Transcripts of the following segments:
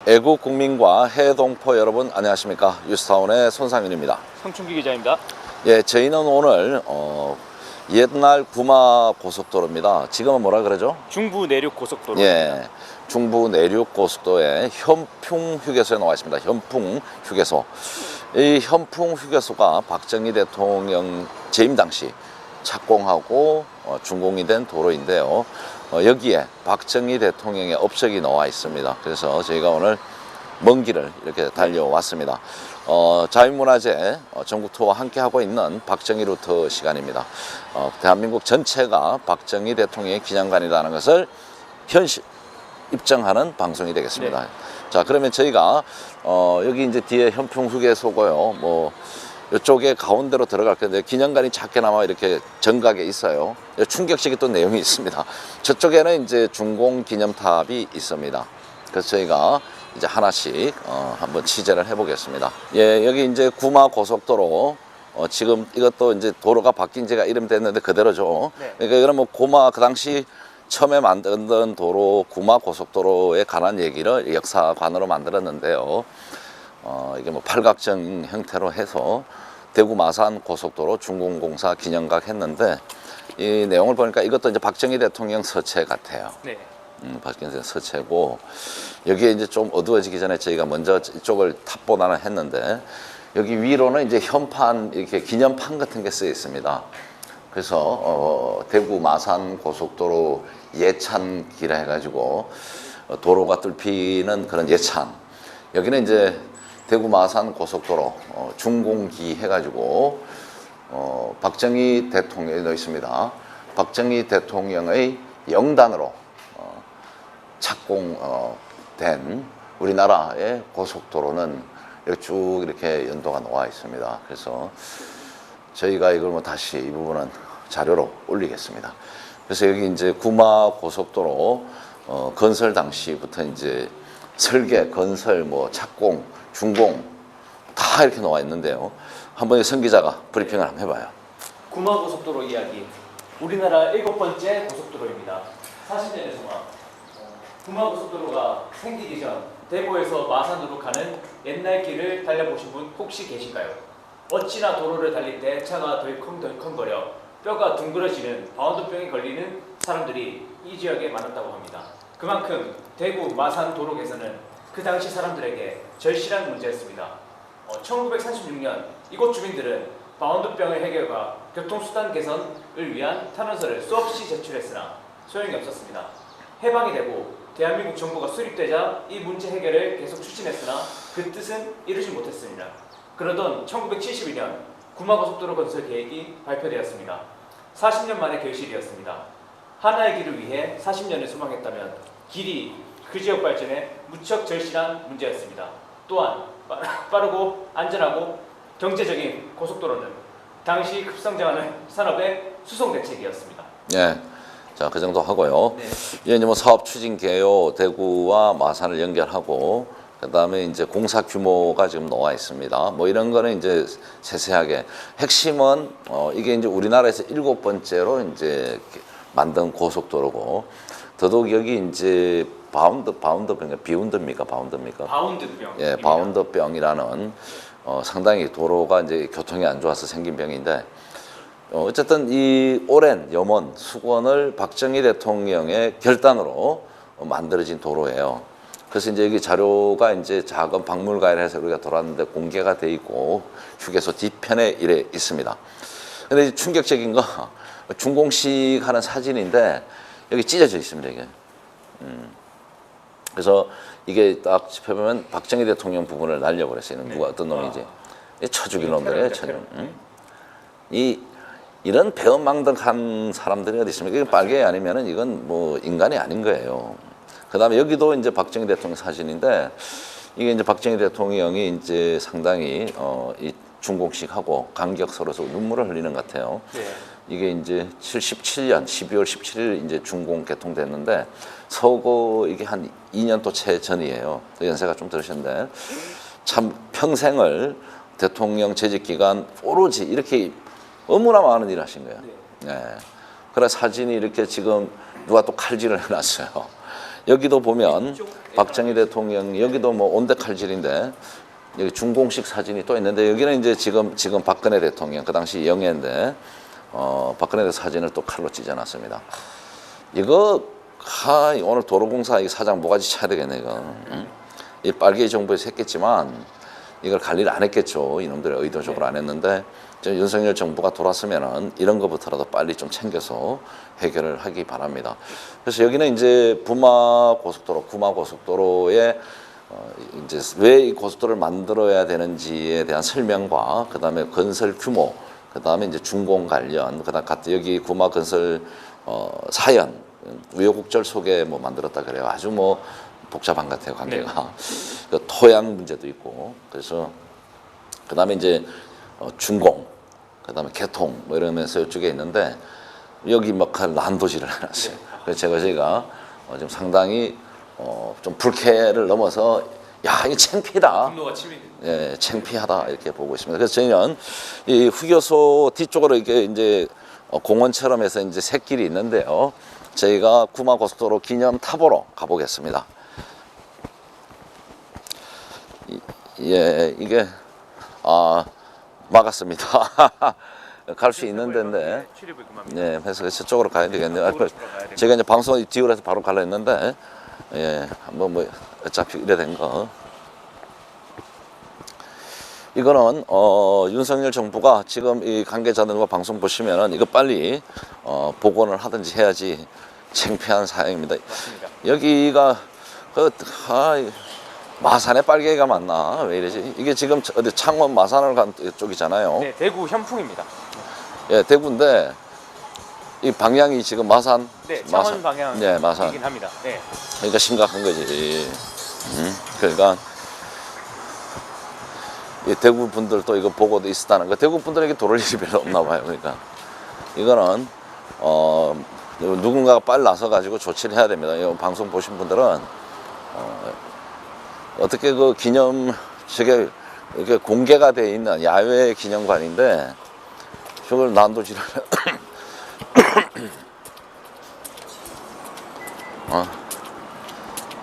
애국 국민과 해동포 여러분 안녕하십니까. 뉴스타운의 손상윤입니다. 성춘기 기자입니다. 예, 저희는 오늘 옛날 구마 고속도로입니다. 지금은 뭐라 그러죠? 중부 내륙 고속도로. 예, 중부 내륙 고속도로의 현풍 휴게소에 나와 있습니다. 현풍 휴게소. 이 현풍 휴게소가 박정희 대통령 재임 당시 착공하고 준공이 된 도로인데요. 여기에 박정희 대통령의 업적이 나와 있습니다. 그래서 저희가 오늘 먼 길을 이렇게 달려왔습니다. 자유문화재 전국 투어와 함께 하고 있는 박정희 루트 시간입니다. 대한민국 전체가 박정희 대통령의 기념관이라는 것을 현실 입증하는 방송이 되겠습니다. 네. 자, 그러면 저희가 여기 이제 뒤에 현풍 휴게소고요. 뭐 이쪽에 가운데로 들어갈 건데 기념관이 작게나마 이렇게 정각에 있어요. 충격적인 또 내용이 있습니다. 저쪽에는 이제 중공 기념탑이 있습니다. 그래서 저희가 이제 하나씩 한번 취재를 해보겠습니다. 예, 여기 이제 구마 고속도로 지금 이것도 이제 도로가 바뀐 지가 이름 됐는데 그대로죠. 네. 그러니까 이런 뭐 구마 그 당시 처음에 만든 도로 구마 고속도로에 관한 얘기를 역사관으로 만들었는데요. 이게 뭐 팔각정 형태로 해서 대구 마산 고속도로 준공공사 기념각 했는데 이 내용을 보니까 이것도 이제 박정희 대통령 서체 같아요. 네. 박정희 대통령 서체고 여기에 이제 좀 어두워지기 전에 저희가 먼저 이쪽을 탑보단을 했는데 여기 위로는 이제 현판 이렇게 기념판 같은 게 쓰여 있습니다. 그래서 대구 마산 고속도로 예찬기라 해가지고 도로가 뚫히는 그런 예찬. 여기는 이제 대구 마산 고속도로 준공기 해가지고 박정희 대통령이 넣어 있습니다. 박정희 대통령의 영단으로 착공된 우리나라의 고속도로는 이렇게 쭉 이렇게 연도가 나와 있습니다. 그래서 저희가 이걸 뭐 다시 이 부분은 자료로 올리겠습니다. 그래서 여기 이제 구마 고속도로 건설 당시부터 이제 설계, 건설, 뭐 착공, 준공 다 이렇게 나와 있는데요. 한번 선 기자가 브리핑을 한번 해봐요. 구마 고속도로 이야기. 우리나라 7번째 고속도로입니다. 40년의 소망. 구마 고속도로가 생기기 전 대구에서 마산으로 가는 옛날 길을 달려보신 분 혹시 계신가요? 어찌나 도로를 달릴 때 차가 덜컹덜컹거려 뼈가 둥그러지는 바운드병에 걸리는 사람들이 이 지역에 많았다고 합니다. 그만큼 대구 마산 도로 개선은 그 당시 사람들에게 절실한 문제였습니다. 1936년 이곳 주민들은 바운드병의 해결과 교통수단 개선을 위한 탄원서를 수없이 제출했으나 소용이 없었습니다. 해방이 되고 대한민국 정부가 수립되자 이 문제 해결을 계속 추진했으나 그 뜻은 이루지 못했습니다. 그러던 1972년 구마고속도로 건설 계획이 발표되었습니다. 40년 만의 결실이었습니다. 하나의 길을 위해 40년을 소망했다면 길이 그 지역 발전에 무척 절실한 문제였습니다. 또한 빠르고 안전하고 경제적인 고속도로는 당시 급성장하는 산업의 수송 대책이었습니다. 네, 자, 그 정도 하고요. 네. 이제 뭐 사업 추진 개요 대구와 마산을 연결하고 그다음에 이제 공사 규모가 지금 나와 있습니다. 뭐 이런 거는 이제 세세하게 핵심은 이게 이제 우리나라에서 7번째로 이제 만든 고속도로고 더더욱 여기 이제 바운드입니까? 바운드병. 예, 바운드병이라는 상당히 도로가 이제 교통이 안 좋아서 생긴 병인데 어쨌든 이 오랜 염원 수건을 박정희 대통령의 결단으로 만들어진 도로예요. 그래서 이제 여기 자료가 이제 작은 박물관에 해서 우리가 돌았는데 공개가 돼 있고 휴게소 뒤편에 이래 있습니다. 근데 충격적인 거 준공식 하는 사진인데 여기 찢어져 있습니다, 이게. 그래서 이게 딱 짚어보면 박정희 대통령 부분을 날려버렸어요. 누가 어떤 놈이지? 쳐죽일 놈들이에요. 이런 배은망덕한 사람들이 어디 있습니까? 이게 빨개 아니면은 이건 뭐 인간이 아닌 거예요. 그다음에 여기도 이제 박정희 대통령 사진인데 이게 이제 박정희 대통령이 이제 상당히 이 준공식하고 감격스러워서 눈물을 흘리는 것 같아요. 네. 이게 이제 77년 12월 17일 이제 준공 개통됐는데 서거 이게 한 2년 또 채 전이에요. 연세가 좀 들으셨는데 참 평생을 대통령 재직 기간 오로지 이렇게 너무나 많은 일을 하신 거예요. 네. 그래 사진이 이렇게 지금 누가 또 칼질을 해놨어요. 여기도 보면 박정희 대통령 여기도 뭐 온대칼질인데 여기 중공식 사진이 또 있는데 여기는 이제 지금 박근혜 대통령 그 당시 영예인데 박근혜 사진을 또 칼로 찢어놨습니다. 이거 오늘 도로공사 이 사장 모가지 쳐야 되겠네 이거. 응? 이 빨갱이 정부에서 했겠지만 이걸 관리를 안 했겠죠. 이놈들이 의도적으로 안 했는데 윤석열 정부가 돌았으면은 이런 것부터라도 빨리 좀 챙겨서 해결을 하기 바랍니다. 그래서 여기는 이제 구마 고속도로에 이제 왜 이 고속도로를 만들어야 되는지에 대한 설명과 그다음에 건설 규모, 그다음에 이제 준공 관련, 그다음 여기 구마 건설 사연, 우여곡절 속에 뭐 만들었다 그래요. 아주 뭐 복잡한 것 같아요 관계가. 그 토양 문제도 있고 그래서 그다음에 이제 준공, 그다음에 개통 뭐 이러면서 이쪽에 있는데 여기 막 난도질을 해놨어요. 그래서 제가 지금 상당히 좀 불쾌를 넘어서 야 이거 창피하다. 분노가 치밀. 예, 창피하다 이렇게 보고 있습니다. 그래서 저희는 이 휴게소 뒤쪽으로 이렇게 이제 공원처럼 해서 이제 샛길이 있는데요. 저희가 구마 고속도로 기념 탑으로 가보겠습니다. 예, 이게 막았습니다. 갈 수 있는 데인데. 출입을 금합니다. 네, 그래서 저쪽으로 가야 되겠네요. 제가 이제 방송 뒤로 해서 바로 가려 했는데, 예, 한번 뭐 어차피 이래 된 거. 이거는 윤석열 정부가 지금 이 관계자들과 방송 보시면은 이거 빨리 복원을 하든지 해야지 창피한 사항입니다. 맞습니다. 여기가 마산에 빨갱이가 많나 왜 이러지? 이게 지금 어디 창원 마산을 간 쪽이잖아요. 네, 대구 현풍입니다. 예, 대구인데 이 방향이 지금 마산. 네, 창원 방향. 네, 마산. 이긴 합니다. 네. 그러니까 심각한 거지. 그러니까 이 대구 분들도 이거 보고도 있었다는 거. 대구 분들에게 도를 일이 별로 없나 봐요. 그러니까 이거는 누군가가 빨리 나서 가지고 조치를 해야 됩니다. 이 방송 보신 분들은 어떻게 그 기념 저게 이렇게 공개가 돼 있는 야외 기념관인데 저걸 난도질을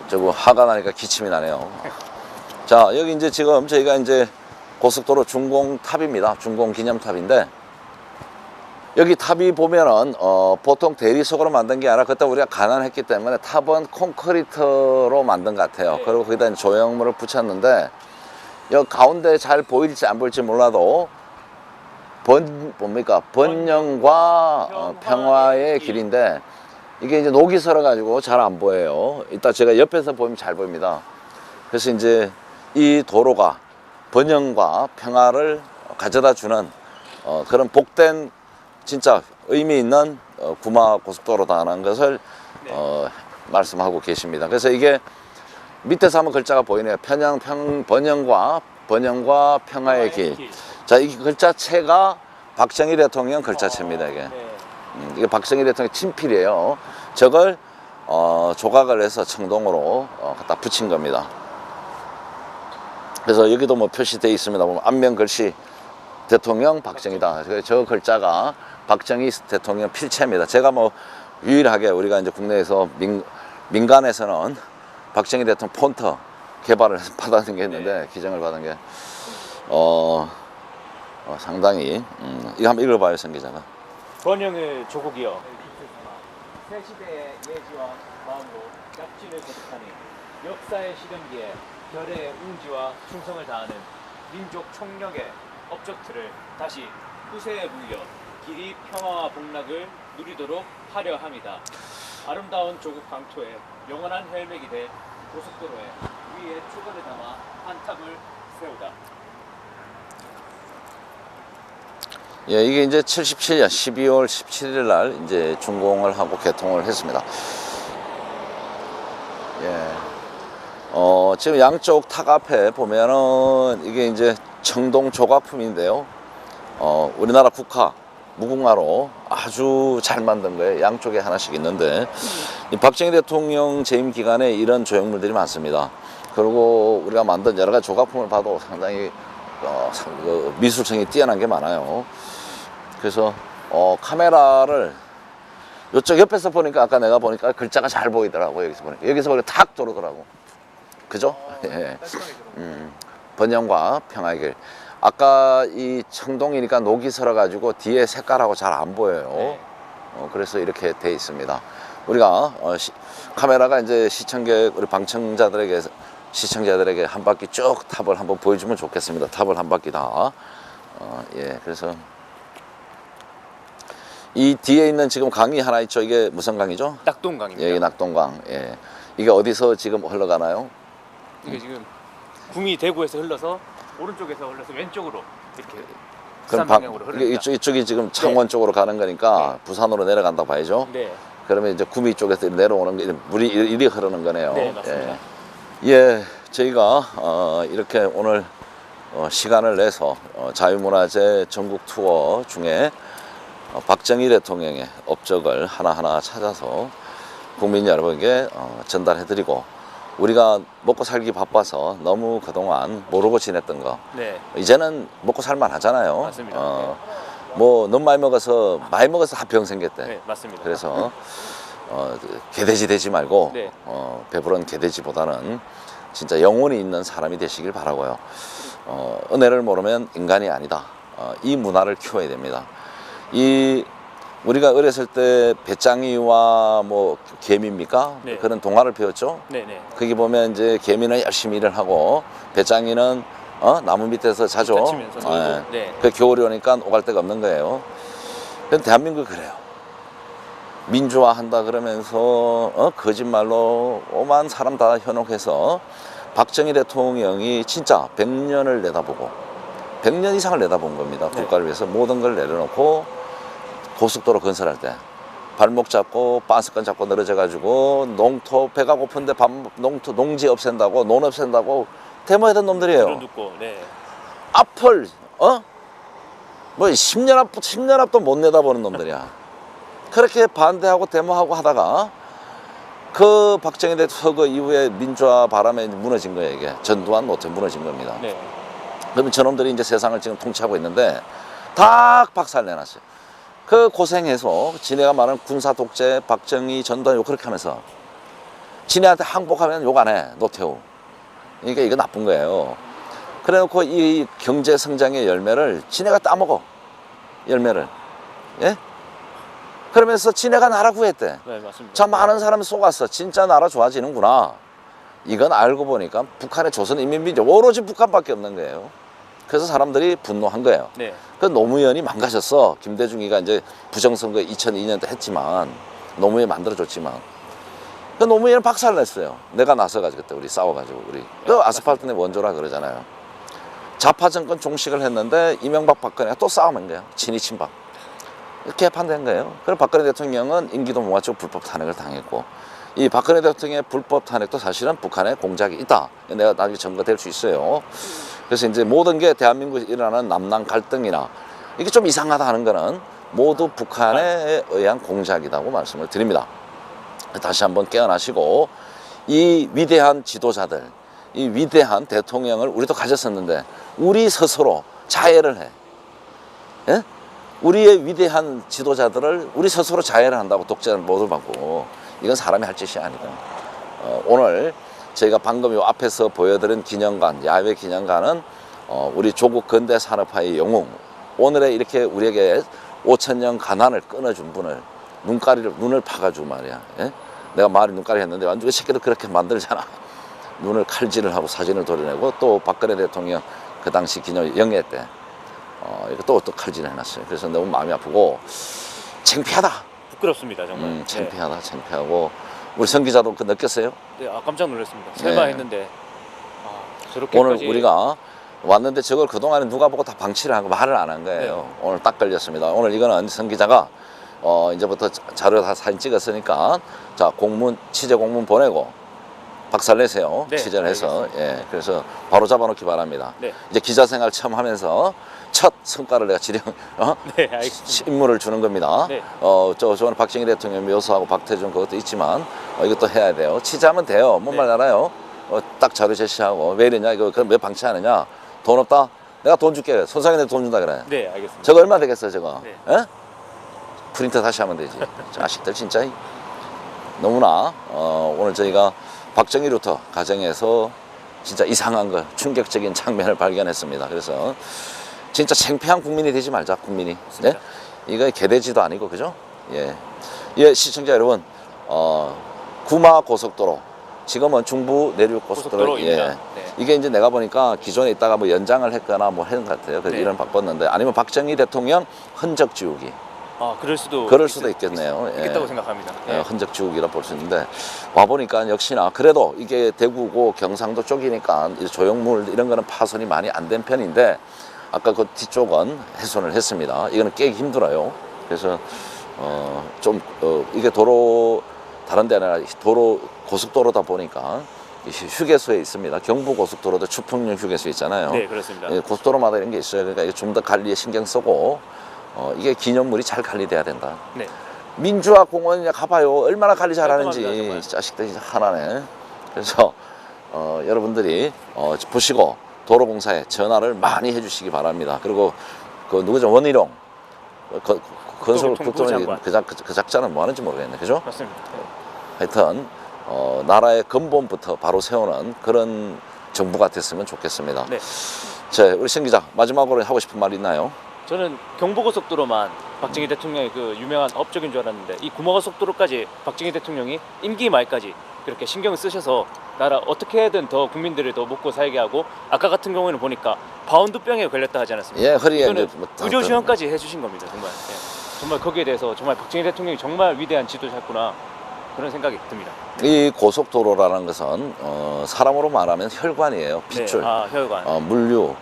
저거 화가 나니까 기침이 나네요. 자, 여기 이제 지금 저희가 이제 고속도로 준공탑입니다. 준공 기념탑인데 여기 탑이 보면은 보통 대리석으로 만든 게 아니라 그때 우리가 가난했기 때문에 탑은 콘크리트로 만든 것 같아요. 그리고 거기다 조형물을 붙였는데 여기 가운데 잘 보일지 안 보일지 몰라도 뭡니까 번영과 평화의 길인데 이게 이제 녹이 슬어 가지고 잘 안 보여요. 이따 제가 옆에서 보면 잘 보입니다. 그래서 이제 이 도로가 번영과 평화를 가져다 주는 그런 복된 진짜 의미 있는 구마 고속도로다라는 것을 말씀하고 계십니다. 그래서 이게 밑에서 한번 글자가 보이네요. 번영과 평화의 길. 자, 이 글자체가 박정희 대통령 글자체입니다. 이게. 이게 박정희 대통령 친필이에요. 저걸 조각을 해서 청동으로 갖다 붙인 겁니다. 그래서 여기도 뭐 표시되어 있습니다. 보면 앞면 글씨 대통령 박정희다. 저 글자가 박정희 대통령 필체입니다. 제가 뭐 유일하게 우리가 이제 국내에서 민간에서는 박정희 대통령 폰트 개발을 받은 게 있는데 기증을 받은 게 상당히 이거 한번 읽어봐요, 선 기자가. 번영의 조국이여 새 시대의 예지와 마음으로 약진을 거듭하니 역사의 시름기에 결의 웅지와 충성을 다하는 민족 총력의 업적들을 다시 후세에 물려 길이 평화와 복락을 누리도록 하려 합니다. 아름다운 조국 강토에 영원한 혈맥이 될 고속도로에 위에 초가를 담아 한 탑을 세우다. 예, 이게 이제 77년 12월 17일 날 이제 준공을 하고 개통을 했습니다. 예. 지금 양쪽 탑 앞에 보면은 이게 이제 청동 조각품인데요. 우리나라 국화 무궁화로 아주 잘 만든 거예요. 양쪽에 하나씩 있는데 이 박정희 대통령 재임 기간에 이런 조형물들이 많습니다. 그리고 우리가 만든 여러 가지 조각품을 봐도 상당히 미술성이 뛰어난 게 많아요. 그래서 카메라를 이쪽 옆에서 보니까 아까 내가 보니까 글자가 잘 보이더라고. 여기서 보니까 탁 들어오더라고. 그죠? 예. 번영과 평화의 길. 아까 이 청동이니까 녹이 슬어가지고 뒤에 색깔하고 잘 안 보여요. 네. 그래서 이렇게 돼 있습니다. 우리가 카메라가 이제 우리 시청자들에게 한 바퀴 쭉 탑을 한번 보여주면 좋겠습니다. 탑을 한 바퀴 다. 예, 그래서 이 뒤에 있는 지금 강이 하나 있죠. 이게 무슨 강이죠? 낙동강입니다. 예, 낙동강. 예, 이게 어디서 지금 흘러가나요? 이게 지금 구미 대구에서 흘러서 오른쪽에서 흘러서 왼쪽으로 이렇게 그럼 부산 방향으로 흐릅니다. 이쪽이 지금 창원 쪽으로 가는 거니까 부산으로 내려간다 봐야죠. 네. 그러면 이제 구미 쪽에서 내려오는 게 물이 이리 흐르는 거네요. 네, 맞습니다. 예, 저희가 이렇게 오늘 시간을 내서 자유문화재 전국 투어 중에 박정희 대통령의 업적을 하나하나 찾아서 국민 여러분에게 전달해드리고, 우리가 먹고 살기 바빠서 너무 그동안 모르고 지냈던 거 네. 이제는 먹고 살만 하잖아요. 맞습니다. 뭐 너무 많이 먹어서 다 병 생겼대. 네, 맞습니다. 그래서 개돼지 되지 말고 네. 배부른 개돼지보다는 진짜 영혼이 있는 사람이 되시길 바라고요. 은혜를 모르면 인간이 아니다. 이 문화를 키워야 됩니다. 우리가 어렸을 때 배짱이와 뭐 개미입니까? 네. 그런 동화를 배웠죠. 네네. 거기 보면 이제 개미는 열심히 일을 하고 배짱이는 나무 밑에서 자죠. 다치면서 놀고. 네. 그 겨울이 오니까 오갈 데가 없는 거예요. 근데 대한민국이 그래요. 민주화한다 그러면서 거짓말로 오만 사람 다 현혹해서 박정희 대통령이 진짜 100년을 내다보고 100년 이상을 내다본 겁니다. 네. 국가를 위해서 모든 걸 내려놓고 고속도로 건설할 때 발목 잡고 반스권 잡고 늘어져 가지고 농토 배가 고픈데 농지 없앤다고 논 없앤다고 데모했던 놈들이에요. 듣고, 네. 앞을 뭐 10년 앞도 못 내다보는 놈들이야. 그렇게 반대하고 데모하고 하다가 그 박정희 대통령 이후에 민주화 바람에 무너진 거예요. 이게 전두환 노태 무너진 겁니다. 네. 그러면 저놈들이 이제 세상을 지금 통치하고 있는데 다 박살 내놨어요. 그 고생해서 지네가 말하는 군사 독재, 박정희, 전두환 그렇게 하면서 지네한테 항복하면 욕 안 해, 노태우. 그러니까 이거 나쁜 거예요. 그래 놓고 이 경제 성장의 열매를 지네가 따먹어. 열매를. 예? 그러면서 지네가 나라 구했대. 네, 맞습니다. 자, 많은 사람이 속았어. 진짜 나라 좋아지는구나. 이건 알고 보니까 북한의 조선인민민족 오로지 북한밖에 없는 거예요. 그래서 사람들이 분노한 거예요. 네. 그 노무현이 망가졌어. 김대중이가 이제 부정선거 2002년도 했지만 노무현 만들어줬지만 그 노무현은 박살냈어요. 내가 나서가지고 그때 우리 싸워가지고 그 아스팔트 내 원조라 그러잖아요. 좌파 정권 종식을 했는데 이명박 박근혜가 또 싸우는 거예요. 친이 친박. 개판된 거예요. 그래서 박근혜 대통령은 인기도 못 맞추고 불법 탄핵을 당했고, 이 박근혜 대통령의 불법 탄핵도 사실은 북한의 공작이 있다. 내가 나중에 증거될 수 있어요. 그래서 이제 모든 게 대한민국에 일어나는 남남 갈등이나 이게 좀 이상하다 하는 거는 모두 북한에 의한 공작이라고 말씀을 드립니다. 다시 한번 깨어나시고, 이 위대한 지도자들, 이 위대한 대통령을 우리도 가졌었는데 우리 스스로 자해를 해. 예? 우리의 위대한 지도자들을 우리 스스로 자해를 한다고 독재를 못을 받고, 이건 사람이 할 짓이 아니다. 오늘 저희가 방금 요 앞에서 보여드린 기념관, 야외 기념관은 우리 조국 근대 산업화의 영웅, 오늘의 이렇게 우리에게 5,000년 가난을 끊어준 분을 눈을 파가지고 말이야. 예? 내가 말이 눈가리 했는데 완전히 새끼도 그렇게 만들잖아. 눈을 칼질을 하고 사진을 도려내고, 또 박근혜 대통령 그 당시 기념 영예 때 이거 또 칼질을 해놨어요. 그래서 너무 마음이 아프고 창피하다. 부끄럽습니다, 정말. 창피하다, 창피하고. 우리 성 기자도 그 느꼈어요? 네, 깜짝 놀랐습니다. 설마 했는데 저렇게까지. 오늘 우리가 왔는데 저걸 그동안에 누가 보고 다 방치를 하고 말을 안 한 거예요. 네. 오늘 딱 걸렸습니다. 오늘 이거는 성 기자가 이제부터 자료 다 사진 찍었으니까 자, 취재 공문 보내고 박살 내세요. 네, 취재를 해서. 예, 그래서 바로 잡아놓기 바랍니다. 네. 이제 기자 생활 처음 하면서 첫 성과를 내가 네, 알겠습니다. 임무를 주는 겁니다. 네. 저번에 박정희 대통령 묘소하고 박태준 그것도 있지만 이것도 해야 돼요. 취재하면 돼요. 뭔 말 알아요? 딱 자료 제시하고 왜 이러냐, 이거 그럼 왜 방치하느냐? 돈 없다? 내가 돈 줄게. 손상인데 돈 준다 그래. 네, 알겠습니다. 저거 얼마 되겠어, 저거? 네. 예? 프린트 다시 하면 되지. 자식들 진짜 너무나 오늘 저희가 박정희 루터 가정에서 진짜 이상한 거 충격적인 장면을 발견했습니다. 그래서 진짜 창피한 국민이 되지 말자. 국민이. 네? 이거 개돼지도 아니고 그죠? 예. 예, 시청자 여러분, 구마 고속도로 지금은 중부 내륙 고속도로. 고속도로입니다. 예. 네. 이게 이제 내가 보니까 기존에 있다가 뭐 연장을 했거나 뭐 했는 것 같아요. 그래서 네. 이름 바꿨는데 아니면 박정희 대통령 흔적 지우기. 그럴 수도 있겠네요. 예. 있겠다고 생각합니다. 예, 흔적 지우기라 볼 수 있는데 와 보니까 역시나 그래도 이게 대구고 경상도 쪽이니까 이 조형물 이런 거는 파손이 많이 안 된 편인데 아까 그 뒤쪽은 훼손을 했습니다. 이거는 깨기 힘들어요. 그래서 이게 도로 다른 데 아니라 도로 고속도로다 보니까 휴게소에 있습니다. 경부 고속도로도 추풍령 휴게소 있잖아요. 네, 그렇습니다. 예, 고속도로마다 이런 게 있어요. 그러니까 이게 좀 더 관리에 신경 쓰고 이게 기념물이 잘 관리돼야 된다. 네. 민주화 공원이냐 가봐요. 얼마나 관리 잘하는지. 깔끔합니다, 정말. 자식들이 하나네. 그래서 여러분들이 보시고 도로공사에 전화를 많이 해주시기 바랍니다. 그리고 그 누구죠? 원희룡 건설 국토부 그 작자는 뭐 하는지 모르겠네. 그죠? 맞습니다. 네. 하여튼 나라의 근본부터 바로 세우는 그런 정부가 됐으면 좋겠습니다. 네. 자, 우리 신 기자 마지막으로 하고 싶은 말 있나요? 저는 경부고속도로만 박정희 대통령의 그 유명한 업적인 줄 알았는데 이 구마고속도로까지 박정희 대통령이 임기 말까지 그렇게 신경을 쓰셔서 나라 어떻게든 더 국민들을 더 먹고 살게 하고 아까 같은 경우에는 보니까 바운드병에 걸렸다 하지 않았습니까? 예, 허리에 이거는 이제 뭐 의료 지원까지 해주신 겁니다. 정말. 예. 정말 거기에 대해서 정말 박정희 대통령이 정말 위대한 지도자였구나 그런 생각이 듭니다. 이 고속도로라는 것은 사람으로 말하면 혈관이에요. 핏줄. 네. 혈관. 물류.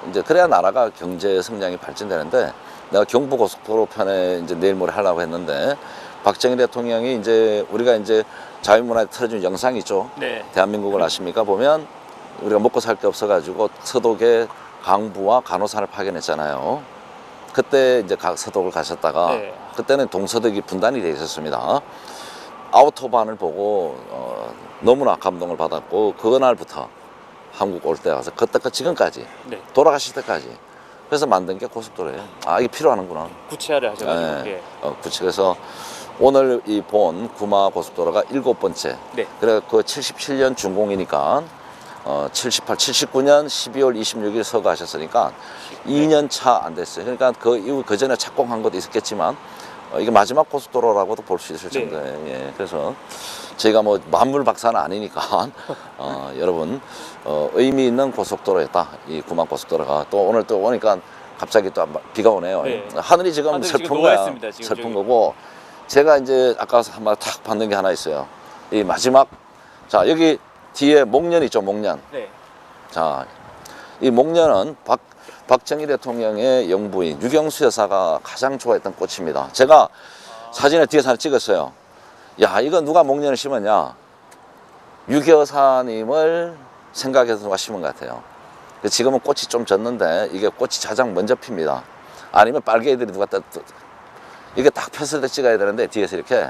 이제 그래야 나라가 경제 성장이 발전되는데 내가 경부 고속도로 편에 이제 내일 모레 하려고 했는데 박정희 대통령이 이제 우리가 이제 자유문화에 틀어준 영상이 있죠. 네. 대한민국을 아십니까? 보면 우리가 먹고 살 게 없어가지고 서독에 강부와 간호사를 파견했잖아요. 그때 이제 서독을 가셨다가 네. 그때는 동서독이 분단이 돼 있었습니다. 아우토반을 보고 너무나 감동을 받았고 그날부터 한국 올 때 와서 그때부터 지금까지 네. 돌아가실 때까지 그래서 만든 게 고속도로예요. 이게 필요하는구나. 구체화를 하셔가지고. 예. 예. 그래서 오늘 이 본 구마 고속도로가 7번째. 네. 그래 그 77년 준공이니까 79년 12월 26일 서거하셨으니까 2년 차 안 됐어요. 그러니까 그 이후 그 전에 착공한 것도 있었겠지만 이게 마지막 고속도로라고도 볼 수 있을 네. 정도예요. 예. 그래서 저희가 뭐 만물 박사는 아니니까 여러분 의미 있는 고속도로였다. 이 구마 고속도로가 또 오늘 또 오니까 갑자기 또 비가 오네요. 네. 하늘이 지금 하늘이 슬픈 지금 거야. 노했습니다, 지금 슬픈 저기. 거고 제가 이제 아까 한번 탁 받는 게 하나 있어요. 이 마지막 자 여기 뒤에 목련 있죠. 목련. 네. 자, 이 목련은 박정희 대통령의 영부인 유경수 여사가 가장 좋아했던 꽃입니다. 제가 사진을 뒤에서 하나 찍었어요. 야, 이거 누가 목련을 심었냐? 유 여사님을 생각해서 누가 심은 것 같아요. 지금은 꽃이 좀 졌는데 이게 꽃이 가장 먼저 핍니다. 아니면 빨개 애들이 누가 이게 딱 폈을 때 찍어야 되는데 뒤에서 이렇게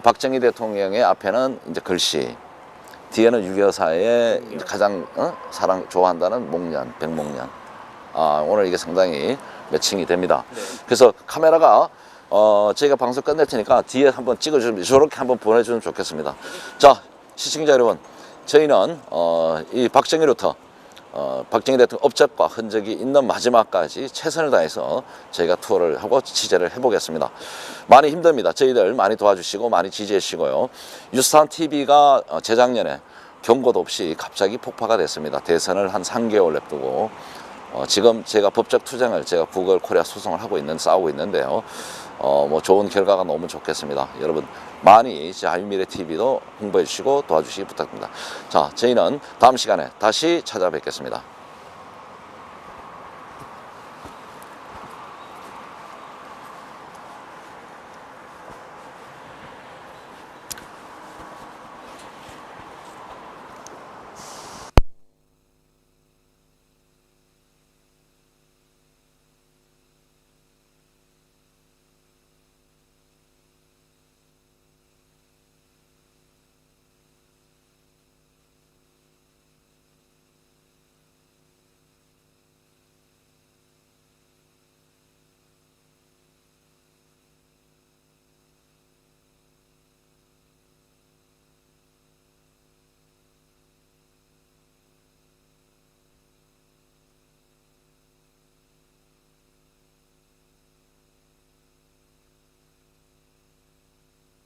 박정희 대통령의 앞에는 이제 글씨 뒤에는 유 여사의 가장 사랑 좋아한다는 목련, 백목련. 오늘 이게 상당히 매칭이 됩니다. 네. 그래서 카메라가 저희가 방송 끝낼 테니까 뒤에 한번 찍어주면 저렇게 한번 보내주면 좋겠습니다. 자, 시청자 여러분, 저희는 이 박정희 루터 박정희 대통령 업적과 흔적이 있는 마지막까지 최선을 다해서 저희가 투어를 하고 취재를 해보겠습니다. 많이 힘듭니다. 저희들 많이 도와주시고 많이 지지해 주시고요. 유스탄 TV가 재작년에 경고도 없이 갑자기 폭파가 됐습니다. 대선을 한 3개월 냅두고 지금 제가 법적 투쟁을 제가 구글 코리아 소송을 하고 싸우고 있는데요. 뭐 좋은 결과가 너무 좋겠습니다. 여러분 많이 자유미래 TV도 홍보해 주시고 도와주시기 부탁드립니다. 자, 저희는 다음 시간에 다시 찾아뵙겠습니다.